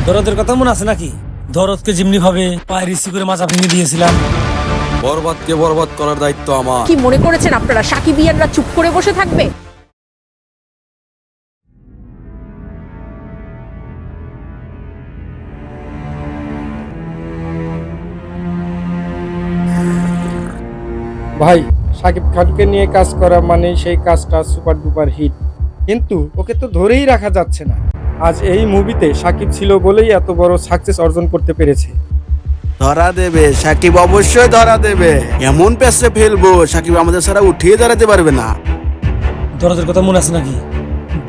দরদের কথা মনে আছে নাকি? দরদকে যেমনি ভাবে পায়ে রিসি করে মাজা ভেঙে দিয়েছিলাম। বরবাদকে বরবাদ করার দায়িত্ব আমার। কি মনে করেছেন আপনারা সাকিবিয়ানরা চুপ করে বসে থাকবে? ভাই, শাকিব খানকে নিয়ে কাজ করা মানে সেই কাজটা সুপার ডুপার হিট, কিন্তু ওকে তো ধরেই রাখা যাচ্ছে না। আজ এই মুভিতে শাকিব ছিল বলেই এত বড় সাকসেস অর্জন করতে পেরেছে। ধরা দেবে সাকিব, অবশ্যই ধরা দেবে। এমন পেছে ফেলবো সাকিব আমাদের ছাড়া উঠিয়ে দাঁড়াতে পারবে না। দরদের কথা মনে আছে নাকি?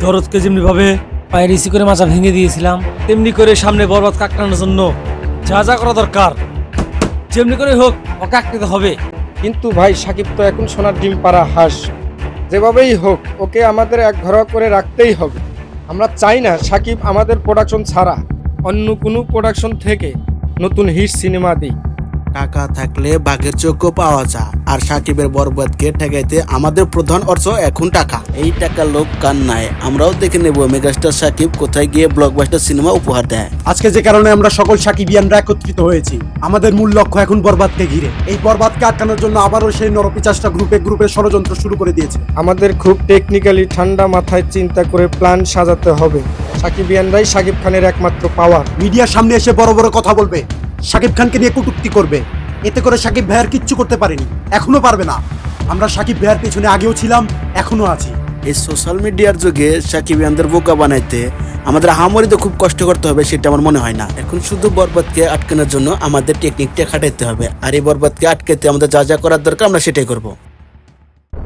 দরদকে যেমনি ভাবে পায়ে রিসি করে মাজা ভেঙে দিয়েছিলাম, তেমনি করে সামনে বরবাদ কাটানোর জন্য যা যা করা দরকার যেমনি করে হোক ওকে আটকাতে হবে। কিন্তু ভাই, শাকিব তো এখন সোনার ডিম পাড়া হাঁস। যেভাবেই হোক ওকে আমাদের এক ঘরোয়া করে রাখতেই হবে। আমরা চাই না শাকিব আমাদের প্রোডাকশন ছাড়া অন্য কোনো প্রোডাকশন থেকে নতুন হিট সিনেমা দিই। টাকা থাকলে বাঘের চোখও পাওয়া যায়, আর সাকিবের বরবাদকে ঠেকাইতে আমাদের প্রধান অর্থ এখন টাকা। এই টাকা লোক কান নাই, আমরাও দেখে নেব মেগাস্টার সাকিব কোথায় গিয়ে ব্লকবাস্টার সিনেমা উপহার দেয়। আজকে যে কারণে আমরা সকল সাকিবিয়ানরা একত্রিত হয়েছি, আমাদের মূল লক্ষ্য এখন বরবাদকে ঘিরে। এই বরবাদকে আটকানোর জন্য আবারও সেই নরপিচাসটা গ্রুপে ষড়যন্ত্র শুরু করে দিয়েছে। আমাদের খুব টেকনিক্যালি ঠান্ডা মাথায় চিন্তা করে প্ল্যান সাজাতে হবে। সাকিবিয়ানরাই শাকিব খানের একমাত্র পাওয়ার। মিডিয়ার সামনে এসে বড় বড় কথা বলবে, সাকিব খানকে নিয়ে কটূক্তি করবে, এতে করে সাকিব ভাইয়ার কিচ্ছু করতে পারেনি, এখনো পারবে না। আমরা সাকিব ভাইয়ার পেছনে আগেও ছিলাম, এখনো আছি। এই সোশ্যাল মিডিয়ার যুগে সাকিবিয়ানদের বোকা বানাইতে আমাদের হামরিতে খুব কষ্ট করতে হবে সেটা আমার মনে হয় না। এখন শুধু বরবাদকে আটকানোর জন্য আমাদের টেকনিকটা খাটাইতে হবে, আর এই বরবাদকে আটকাতে আমাদের যা যা করার দরকার আমরা সেটাই করব।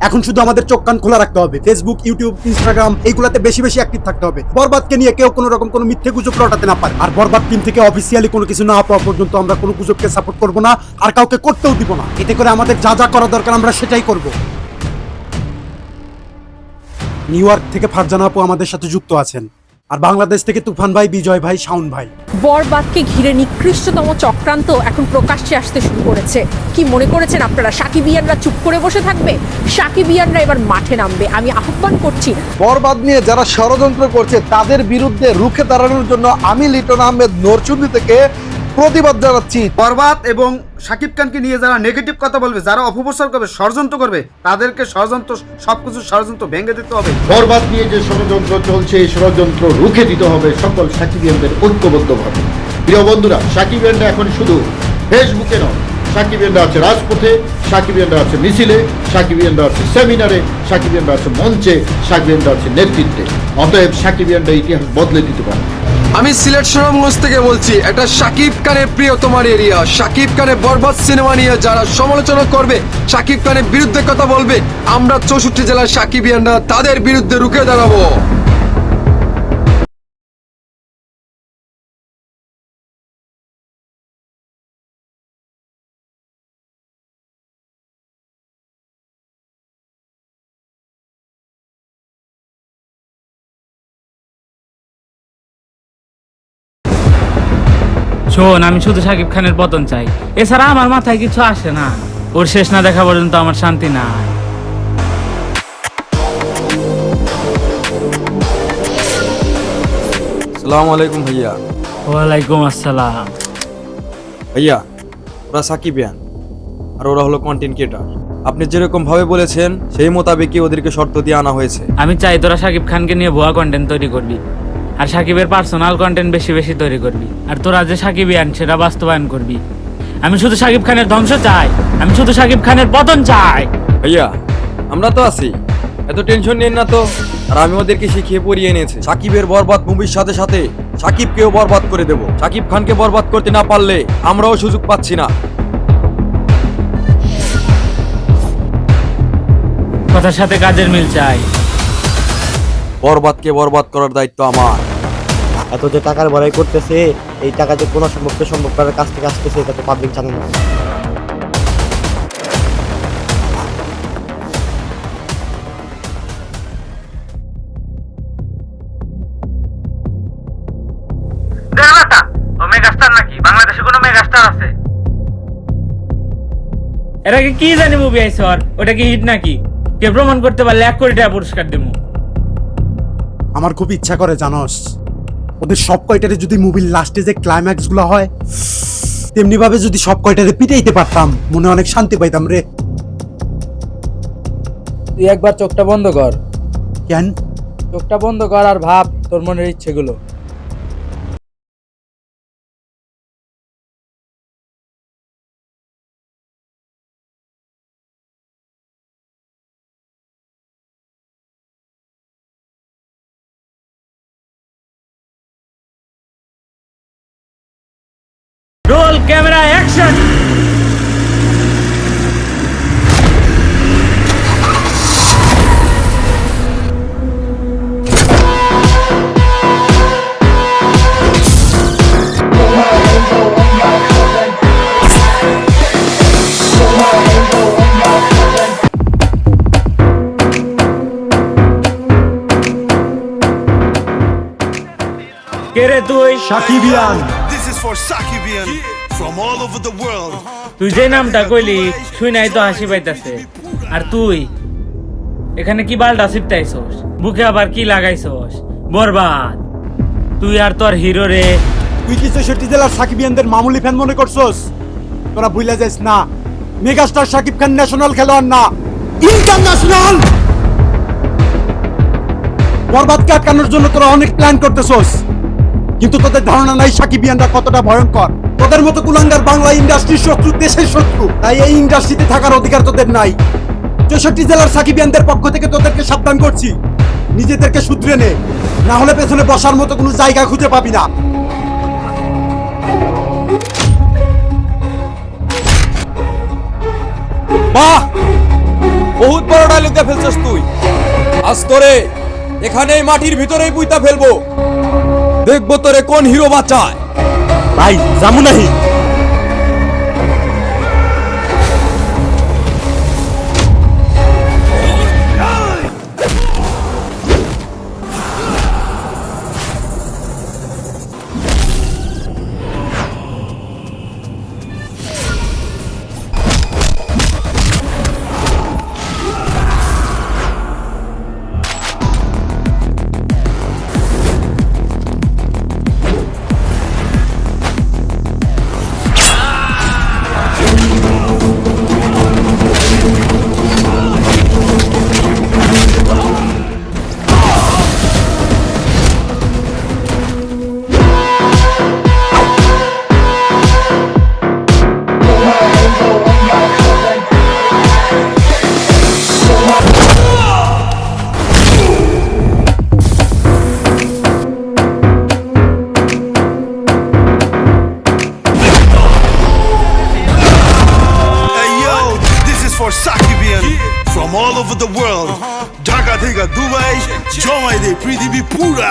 এখন শুধু আমাদের চোখ কান খোলা রাখতে হবে। ফেসবুক, ইউটিউব, ইনস্টাগ্রাম এইগুলাতে বেশি বেশি অ্যাক্টিভ থাকতে হবে। বরবাদকে নিয়ে কেউ কোনো রকম কোনো মিথ্যে গুজব রটাতে না পারে। আর বরবাদ টিম থেকে অফিসিয়ালি কোনো কিছু না পাওয়া পর্যন্ত আমরা কোনো গুজবকে সাপোর্ট করব না, আর কাউকে করতেও দিব না। এতে করে আমাদের যা যা করা দরকার আমরা সেটাই করব। নিউ ইয়র্ক থেকে ফারজানা আপু আমাদের সাথে যুক্ত আছেন, আর বাংলাদেশ থেকে তুফান ভাই, বিজয় ভাই, শাওন ভাই। বরবাদকে ঘিরে নিকৃষ্টতম চক্রান্ত এখন প্রকাশ্যে আসতে শুরু করেছে। কি মনে করেছেন আপনারা সাকিবিয়ানরা চুপ করে বসে থাকবে? সাকিবিয়ানরা এবার মাঠে নামবে। আমি আহ্বান করছি, বরবাদ নিয়ে যারা ষড়যন্ত্র করছে তাদের বিরুদ্ধে রুখে দাঁড়ানোর জন্য আমি লিটন আহমেদ নরচুন্দি থেকে প্রতিবাদ জানাচ্ছি। বরবাদ এবং শাকিব খানকে নিয়ে যারা নেগেটিভ কথা বলবে, যারা অপপ্রচার করবে, ষড়যন্ত্র করবে, তাদেরকে সবকিছু ষড়যন্ত্র ভেঙে দিতে হবে। বরবাদ নিয়ে যে ষড়যন্ত্র চলছে এই ষড়যন্ত্র রুখে দিতে হবে সকল সাকিবিয়ানদের ঐক্যবদ্ধভাবে। প্রিয় বন্ধুরা, সাকিবিয়ানরা এখন শুধু ফেসবুকে নয়, সাকিবিয়ানরা আছে রাজপথে, সাকিবিয়ানরা আছে মিছিলে, সাকিবিয়ানরা আছে সেমিনারে, সাকিবিয়ানরা আছে মঞ্চে, সাকিবিয়ানরা আছে নেতৃত্বে। অতএব সাকিবিয়ানরা ইতিহাস বদলে দিতে পারে। আমি সিলেট সুনামগঞ্জ থেকে বলছি, এটা শাকিব খানের প্রিয়তমার এরিয়া। শাকিব খানের বরবাদ সিনেমা নিয়ে যারা সমালোচনা করবে, শাকিব খানের বিরুদ্ধে কথা বলবে, আমরা 64 জেলার সাকিবিয়ানরা তাদের বিরুদ্ধে রুখে দাঁড়াবো। শোন, আমি শুধু শাকিব খানের পতন চাই, এছাড়া আমার মাথায় কিছু আসে না। ওর শেষ না দেখা পর্যন্ত আমার শান্তি নাই। আসসালামু আলাইকুম ভাইয়া। ওয়ালাইকুম আসসালাম। ভাইয়া, ওরা সাকিবিয়ান আর ওরা হলো কন্টেন্ট ক্রিয়েটর। আপনি যেরকম ভাবে বলেছেন সেই মোতাবেকই ওদেরকে শর্ত দিয়ে আনা হয়েছে। আমি চাই তোরা শাকিব খানকে নিয়ে ভুয়া কন্টেন্ট তৈরি করবি, আর সাকিবের পার্সোনাল কন্টেন্ট বেশি বেশি তৈরি করবি, আর তোরা যে সাকিবিয়ান সেটা বাস্তবায়ন করবি। আমি শুধু শাকিব খানের ধ্বংস চাই, আমি শুধু শাকিব খানের পতন চাই। ভাইয়া, আমরা তো আছি, এত টেনশন নেন না তো। আর আমি ওদেরকে শিখিয়ে পড়িয়ে এনেছি, সাকিবের বরবাদ মুভির সাথে সাথে সাকিবকেও বরবাদ করে দেব। সাকিব খানকে বরবাদ করতে না পারলে আমরাও সুযোগ পাচ্ছি না। কথার সাথে কাজের মিল চাই। বরবাদকে বরবাদ করার দায়িত্ব আমার। এত যে টাকার বড়াই করতেছে, এই টাকা যে কোনো সম্ভব করার কাছ থেকে আসতেছে এটা তো পাবলিক জানে না। এর আগে কি জানি মুভি আইছে, ওটা কি হিট নাকি? কে প্রমাণ করতে পারলে 1 কোটি টাকা পুরস্কার দেবো। আমার খুব ইচ্ছা করে জানোস, ওদের সব কয়টারে যদি মুভির লাস্টে যে ক্লাইম্যাক্স গুলো হয় তেমনি ভাবে যদি সব কয়টারে পিটাইতে পারতাম মনে অনেক শান্তি পাইতাম রে। তুই একবার চোখটা বন্ধ কর, কেন? চোখটা বন্ধ কর আর ভাব তোর মনের ইচ্ছেগুলো। Roll camera action. কে রে তুই? সাকিবিয়ান। তুই যে নামটা কইলি শুই নাই তো হাসি পাইতাছে। আর তুই এখানে কি বালটা ছিপতাইছস? বুকে আবার কি লাগাইছস? বরবাদ। তুই আর তোর হিরো রে। তুই কি ৬৪ জেলার সাকিবিয়ানদের মামুলি ফ্যান মনে করছস? তোরা ভুলে যাস না, মেগাস্টার সাকিব খান ন্যাশনাল খেলোয়াড় না, ইন্টারন্যাশনাল। বরবাদকে আটকানোর জন্য তোরা অনেক প্ল্যান করতেছস, কিন্তু তোদের ধারণা নাই সাকিবিয়ানরা কতটা ভয়ঙ্কর। তোদের মতো কুলাঙ্গার বাংলা ইন্ডাস্ট্রির শত্রু, দেশের শত্রু। তাই এই ইন্ডাস্ট্রিতে থাকার অধিকার তোদের নাই। ৬৪ জেলার সাকিবিয়ানদের পক্ষ থেকে তোদেরকে সাবধান করছি, নিজেদেরকে শুধরে নে, না হলে পেছনে বসার মতো কোনো জায়গা খুঁজে পাবি না। বাহ, বহুত বড় ডায়লগ দিয়ে ফেলছস তুই। আজ তোরে এখানেই মাটির ভিতরেই পুইতা ফেলবো, দেখবো তোরে কোন হিরো বাঁচায়। ভাই জামু নাহি। all over the world. Dhaka থেকে দুবাই জমাই দে পৃথিবী পুরা।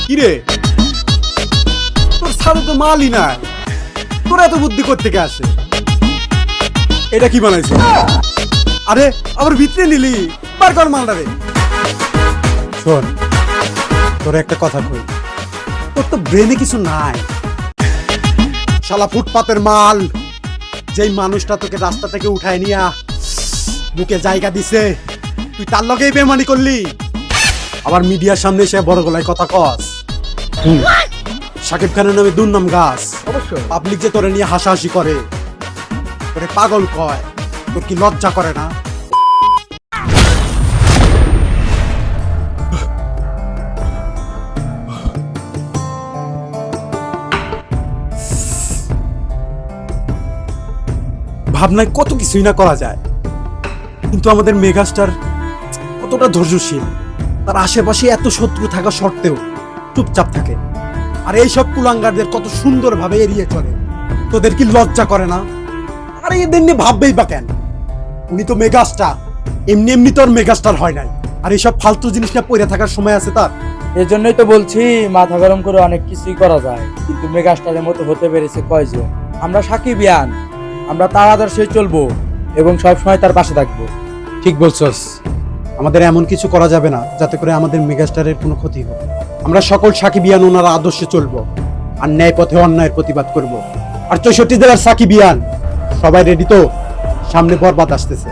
কিরে তোর সাথে তো মালই না, তোর এত বুদ্ধি কোত্থেকে আসে? এটা কি বানাইছ? আরে আবার ভিতরে নিলি, বার কর মালটা রে। শোন, তোর একটা কথা কই, তোর তো ব্রেনে কিছু নাই। শালা ফুটপাতের মাল, যেই মানুষটা তোকে রাস্তা থেকে উঠায় নিয়া বুকে জায়গা দিছে, তুই তার লগেই বেমানি করলি, আবার মিডিয়ার সামনে এসে বড় গলায় কথা কস। শাকিব খানের নামে দুর্নাম গাছ। অবশ্যই। পাবলিক যে তোরে নিয়ে হাসাহাসি করে, তোরে পাগল কয়, তোর কি লজ্জা করে না? ভাবনায় কত কিছুই না করা যায়, কিন্তু আমাদের মেগাস্টার কতটা ধৈর্যশীল। তার আশেপাশে এত শত্রু থাকা সত্ত্বেও চুপচাপ থাকে, আর এইসব কুলাঙ্গারদের কত সুন্দরভাবে এড়িয়ে চলে। তোদের কি লজ্জা করে না? আরে এদের নিয়ে ভাববেই বা কেন? উনি তো মেগাস্টার, এমনি এমনি তো আর মেগাস্টার হয় নাই। আর এইসব ফালতু জিনিস নিয়ে পড়ে থাকার সময় আছে তার? এই জন্যই তো বলছি মাথা গরম করে অনেক কিছুই করা যায়, কিন্তু মেগাস্টারের মতো হতে পেরেছে কয়জন? আমরা সাকিবিয়ান, আমরা তার আদর্শেই চলবো এবং সবসময় তার পাশে থাকবো। ঠিক বলছস, আমাদের এমন কিছু করা যাবে না যাতে করে আমাদের মেগাস্টারের কোনো ক্ষতি হোক। আমরা সকল সাকিবিয়ান ওনার আদর্শে চলবো, আর ন্যায় পথে অন্যায়ের প্রতিবাদ করব। আর 64 জেলার সাকিবিয়ান সবাই রেডি তো? সামনে বরবাদ আসতেছে।